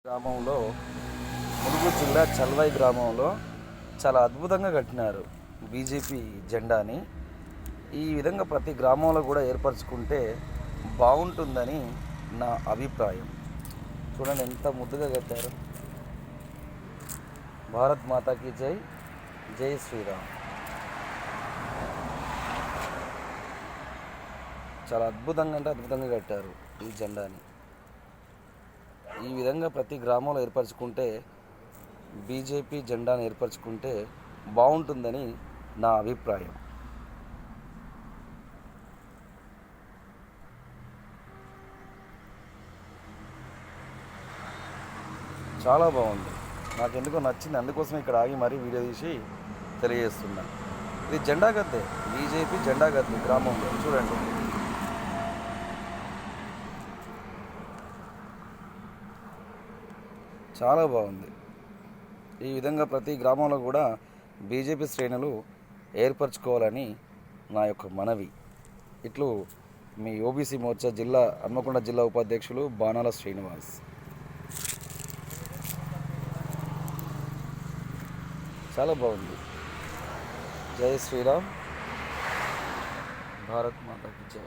గ్రామంలో ములుగు జిల్లా చల్వాయి గ్రామంలో చాలా అద్భుతంగా కట్టినారు బీజేపీ జెండాని. ఈ విధంగా ప్రతి గ్రామంలో కూడా ఏర్పరచుకుంటే బాగుంటుందని నా అభిప్రాయం. చూడండి ఎంత ముద్దుగా కట్టారు. భారత్ మాతాకి జై, జై శ్రీరామ్. చాలా అద్భుతంగా అంటే అద్భుతంగా కట్టారు ఈ జెండాని. ఈ విధంగా ప్రతి గ్రామంలో ఏర్పరచుకుంటే, బీజేపీ జెండాను ఏర్పరచుకుంటే బాగుంటుందని నా అభిప్రాయం. చాలా బాగుంది, నాకు ఎందుకో నచ్చింది. అందుకోసం ఇక్కడ ఆగి మరీ వీడియో తీసి తెలియజేస్తున్నా. ఇది జెండా గద్దె, బీజేపీ జెండా గద్దె గ్రామంలో చూడండి. చాలా బాగుంది. ఈ విధంగా ప్రతి గ్రామంలో కూడా బీజేపీ శ్రేణులు ఏర్పరచుకోవాలని నా యొక్క మనవి. ఇట్లు మీ ఓబీసీ మోర్చా జిల్లా హన్మకొండ జిల్లా ఉపాధ్యక్షులు బాణాల శ్రీనివాస్. చాలా బాగుంది. జై శ్రీరామ్, భారత్ మాతాకి జై.